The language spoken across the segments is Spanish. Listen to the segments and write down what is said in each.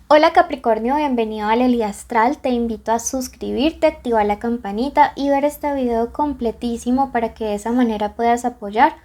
Hola Capricornio, bienvenido al Eli Astral. Te invito a suscribirte, activar la campanita y ver este video completísimo para que de esa manera puedas apoyar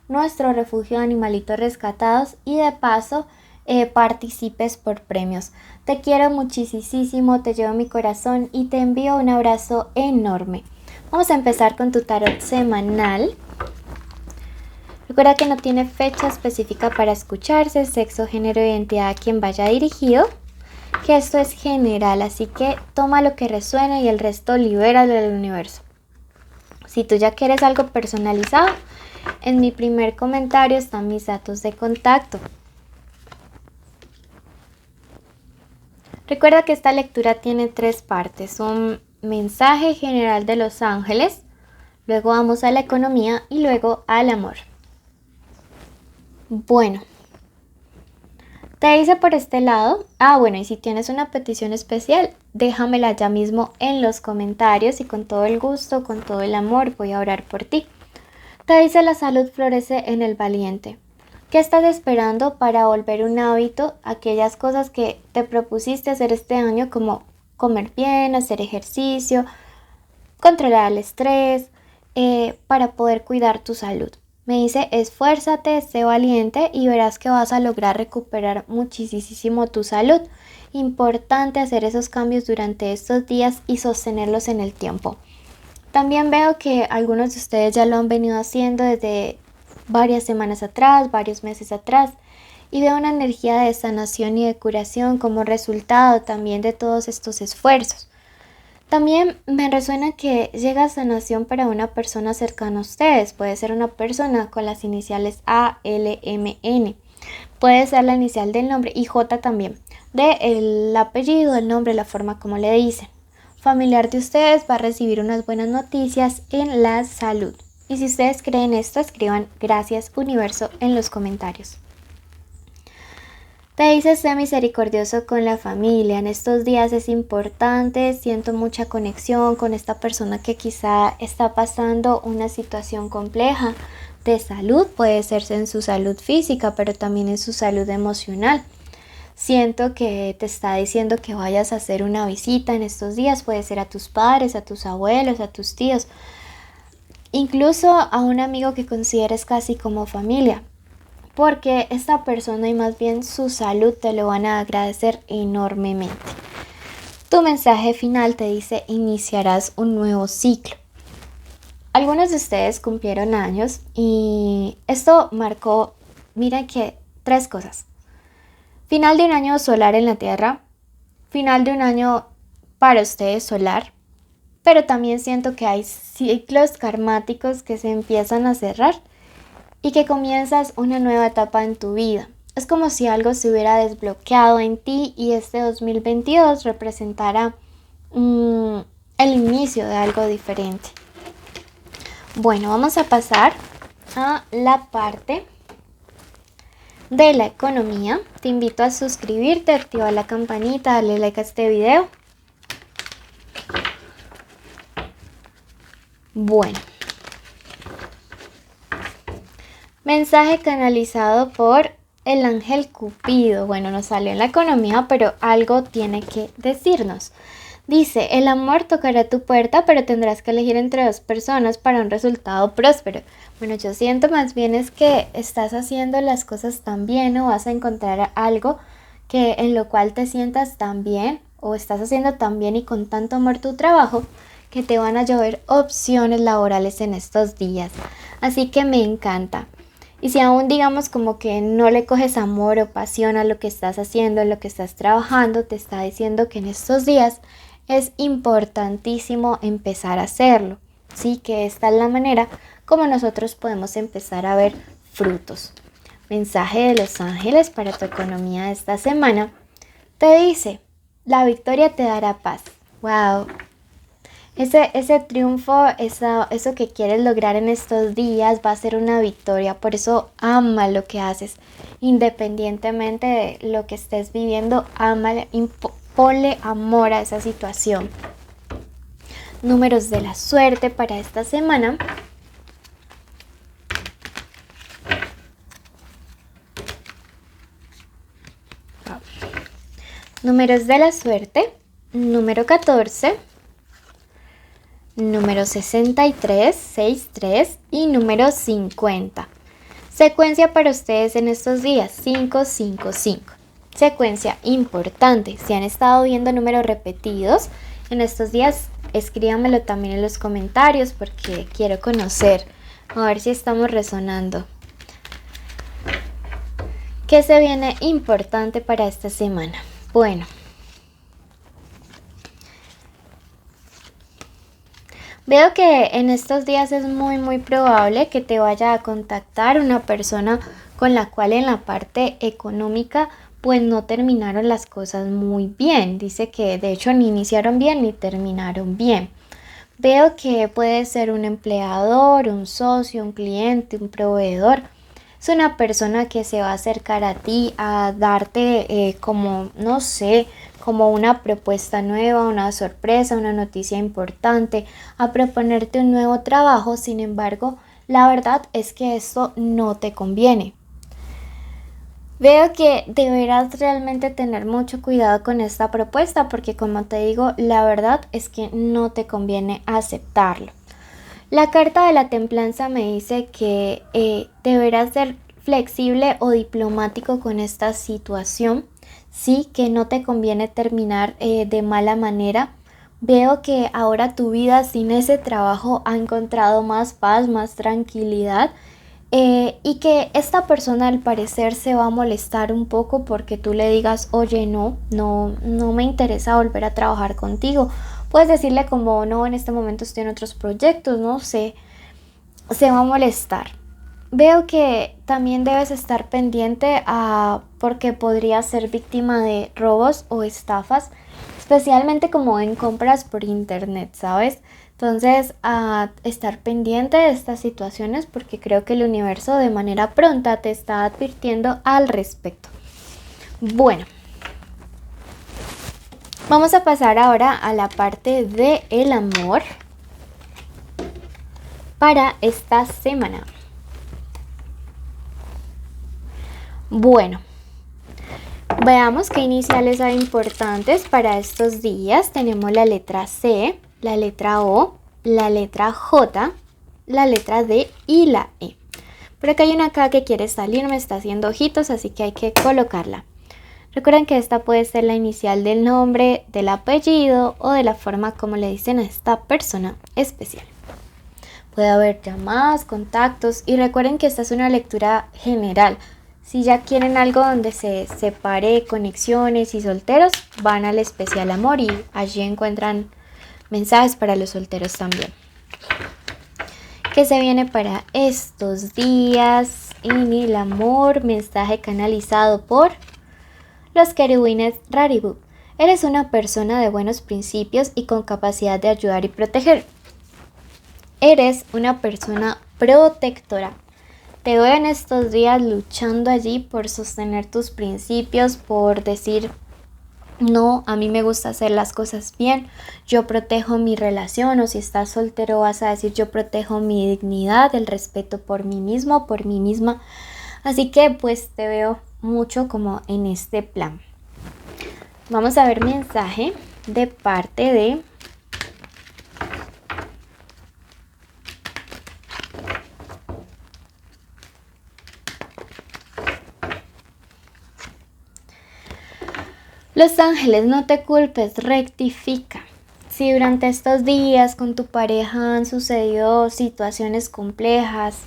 nuestro refugio de animalitos rescatados y de paso participes por premios. Te quiero muchísimo, te llevo mi corazón y te envío un abrazo enorme. Vamos a empezar con tu tarot semanal. Recuerda que no tiene fecha específica para escucharse, sexo, género, identidad a quien vaya dirigido. Que esto es general, así que toma lo que resuene y el resto libéralo del universo. Si tú ya quieres algo personalizado, en mi primer comentario están mis datos de contacto. Recuerda que esta lectura tiene tres partes: un mensaje general de los ángeles, luego vamos a la economía y luego al amor. Bueno, te dice por este lado, y si tienes una petición especial, déjamela ya mismo en los comentarios y con todo el gusto, con todo el amor voy a orar por ti. Te dice: la salud florece en el valiente. ¿Qué estás esperando para volver un hábito aquellas cosas que te propusiste hacer este año, como comer bien, hacer ejercicio, controlar el estrés, para poder cuidar tu salud? Me dice: esfuérzate, sé valiente y verás que vas a lograr recuperar muchísimo tu salud. Importante hacer esos cambios durante estos días y sostenerlos en el tiempo. También veo que algunos de ustedes ya lo han venido haciendo desde varias semanas atrás, varios meses atrás. Y veo una energía de sanación y de curación como resultado también de todos estos esfuerzos. También me resuena que llega sanación para una persona cercana a ustedes. Puede ser una persona con las iniciales A, L, M, N. Puede ser la inicial del nombre y J también. El apellido, el nombre, la forma como le dicen. Familiar de ustedes va a recibir unas buenas noticias en la salud. Y si ustedes creen esto, escriban gracias universo en los comentarios. Te dice: sé misericordioso con la familia. En estos días es importante, siento mucha conexión con esta persona que quizá está pasando una situación compleja de salud. Puede ser en su salud física, pero también en su salud emocional. Siento que te está diciendo que vayas a hacer una visita en estos días. Puede ser a tus padres, a tus abuelos, a tus tíos, incluso a un amigo que consideres casi como familia. Porque esta persona y más bien su salud te lo van a agradecer enormemente. Tu mensaje final te dice: iniciarás un nuevo ciclo. Algunos de ustedes cumplieron años y esto marcó, mira que, tres cosas. Final de un año solar en la Tierra, final de un año para ustedes solar, pero también siento que hay ciclos karmáticos que se empiezan a cerrar y que comienzas una nueva etapa en tu vida. Es como si algo se hubiera desbloqueado en ti y este 2022 representara el inicio de algo diferente. Bueno, vamos a pasar a la parte de la economía. Te invito a suscribirte, activar la campanita, darle like a este video. Bueno, mensaje canalizado por el ángel Cupido. Bueno, nos salió en la economía, pero algo tiene que decirnos. Dice: el amor tocará tu puerta, pero tendrás que elegir entre dos personas para un resultado próspero. Bueno, yo siento más bien es que estás haciendo las cosas tan bien, o vas a encontrar algo que en lo cual te sientas tan bien, o estás haciendo tan bien y con tanto amor tu trabajo, que te van a llover opciones laborales en estos días. Así que me encanta. Y si aún digamos como que no le coges amor o pasión a lo que estás haciendo, a lo que estás trabajando, te está diciendo que en estos días es importantísimo empezar a hacerlo. Sí, que esta es la manera como nosotros podemos empezar a ver frutos. Mensaje de los ángeles para tu economía de esta semana. Te dice: la victoria te dará paz. ¡Wow! Ese triunfo, eso que quieres lograr en estos días va a ser una victoria. Por eso ama lo que haces. Independientemente de lo que estés viviendo, ámale, ponle amor a esa situación. Números de la suerte para esta semana. Números de la suerte, número 14, número 63, 63 y número 50. Secuencia para ustedes en estos días, 555. Secuencia importante. Si han estado viendo números repetidos en estos días, escríbanmelo también en los comentarios porque quiero conocer, a ver si estamos resonando. ¿Qué se viene importante para esta semana? Bueno, veo que en estos días es muy probable que te vaya a contactar una persona con la cual en la parte económica pues no terminaron las cosas muy bien. Dice que de hecho ni iniciaron bien ni terminaron bien. Veo que puede ser un empleador, un socio, un cliente, un proveedor. Es una persona que se va a acercar a ti a darte como, no sé, como una propuesta nueva, una sorpresa, una noticia importante, a proponerte un nuevo trabajo. Sin embargo, la verdad es que esto no te conviene. Veo que deberás realmente tener mucho cuidado con esta propuesta porque, como te digo, la verdad es que no te conviene aceptarlo. La carta de la templanza me dice que deberás ser flexible o diplomático con esta situación. Sí, que no te conviene terminar de mala manera. Veo que ahora tu vida sin ese trabajo ha encontrado más paz, más tranquilidad. Y que esta persona al parecer se va a molestar un poco porque tú le digas, oye, no me interesa volver a trabajar contigo. Puedes decirle como, no, en este momento estoy en otros proyectos, no sé, se va a molestar. Veo que también debes estar pendiente porque podrías ser víctima de robos o estafas, especialmente como en compras por internet, ¿sabes? Entonces, a estar pendiente de estas situaciones porque creo que el universo de manera pronta te está advirtiendo al respecto. Bueno, vamos a pasar ahora a la parte del amor para esta semana. Bueno, veamos qué iniciales hay importantes para estos días. Tenemos la letra C, la letra O, la letra J, la letra D y la E. Por acá hay una K que quiere salir, me está haciendo ojitos, así que hay que colocarla. Recuerden que esta puede ser la inicial del nombre, del apellido o de la forma como le dicen a esta persona especial. Puede haber llamadas, contactos y recuerden que esta es una lectura general. Si ya quieren algo donde se separe conexiones y solteros, van al especial amor y allí encuentran mensajes para los solteros también. ¿Qué se viene para estos días? En el amor, mensaje canalizado por los querubines Raribu. Eres una persona de buenos principios y con capacidad de ayudar y proteger. Eres una persona protectora. Te veo en estos días luchando allí por sostener tus principios, por decir, no, a mí me gusta hacer las cosas bien, yo protejo mi relación, o si estás soltero vas a decir, yo protejo mi dignidad, el respeto por mí mismo, por mí misma. Así que pues te veo mucho como en este plan. Vamos a ver mensaje de parte de Los ángeles. No te culpes, rectifica. Si durante estos días con tu pareja han sucedido situaciones complejas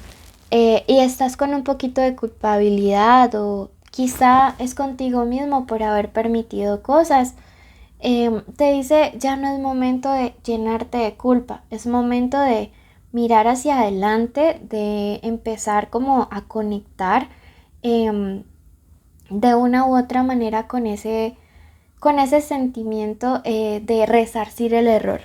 y estás con un poquito de culpabilidad o quizá es contigo mismo por haber permitido cosas, te dice ya no es momento de llenarte de culpa, es momento de mirar hacia adelante, de empezar como a conectar de una u otra manera con ese sentimiento de resarcir el error.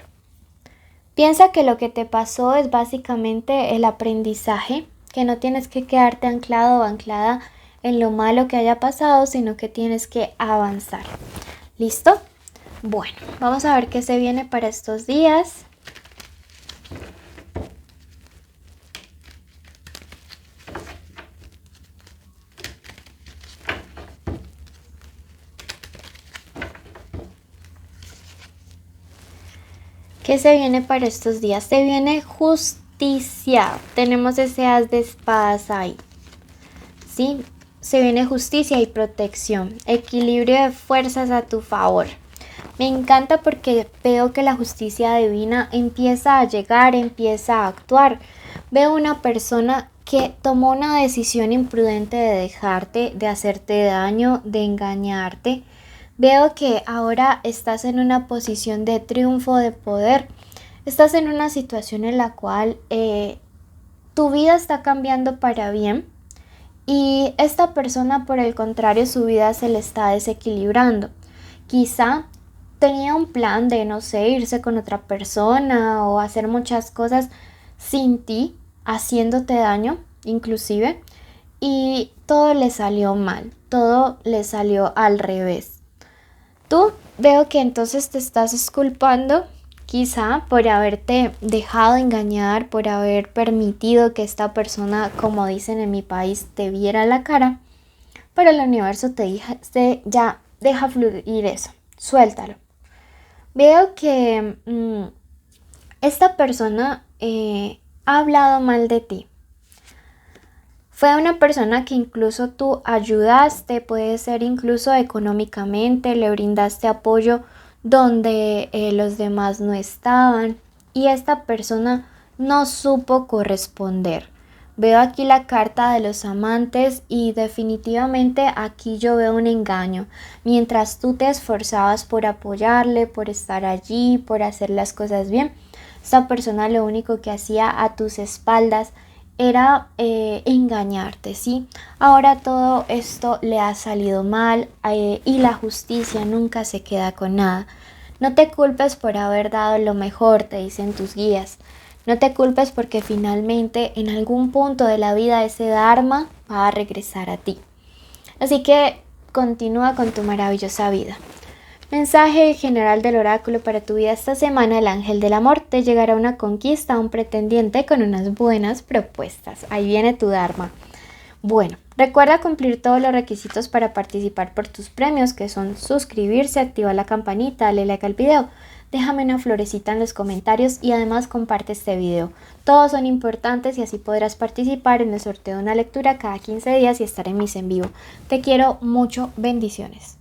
Piensa que lo que te pasó es básicamente el aprendizaje, que no tienes que quedarte anclado o anclada en lo malo que haya pasado, sino que tienes que avanzar. ¿Listo? Bueno, vamos a ver qué se viene para estos días. ¿Qué se viene para estos días? Se viene justicia. Tenemos ese as de espadas ahí. ¿Sí? Se viene justicia y protección. Equilibrio de fuerzas a tu favor. Me encanta porque veo que la justicia divina empieza a llegar, empieza a actuar. Veo una persona que tomó una decisión imprudente de dejarte, de hacerte daño, de engañarte. Veo que ahora estás en una posición de triunfo, de poder. Estás en una situación en la cual tu vida está cambiando para bien y esta persona, por el contrario, su vida se le está desequilibrando. Quizá tenía un plan de, no sé, irse con otra persona o hacer muchas cosas sin ti, haciéndote daño, inclusive, y todo le salió mal, todo le salió al revés. Tú veo que entonces te estás disculpando quizá por haberte dejado engañar, por haber permitido que esta persona, como dicen en mi país, te viera la cara, pero el universo ya deja fluir eso, suéltalo. Veo que esta persona ha hablado mal de ti. Fue una persona que incluso tú ayudaste, puede ser incluso económicamente, le brindaste apoyo donde los demás no estaban y esta persona no supo corresponder. Veo aquí la carta de los amantes y definitivamente aquí yo veo un engaño. Mientras tú te esforzabas por apoyarle, por estar allí, por hacer las cosas bien, esta persona lo único que hacía a tus espaldas era engañarte, ¿sí? Ahora todo esto le ha salido mal y la justicia nunca se queda con nada. No te culpes por haber dado lo mejor, te dicen tus guías. No te culpes porque finalmente en algún punto de la vida ese dharma va a regresar a ti. Así que continúa con tu maravillosa vida. Mensaje general del oráculo para tu vida esta semana. El ángel del amor te llegará una conquista, un pretendiente con unas buenas propuestas. Ahí viene tu dharma. Bueno, recuerda cumplir todos los requisitos para participar por tus premios, que son suscribirse, activar la campanita, darle like al video, déjame una florecita en los comentarios y además comparte este video. Todos son importantes y así podrás participar en el sorteo de una lectura cada 15 días y estar en mis en vivo. Te quiero mucho, bendiciones.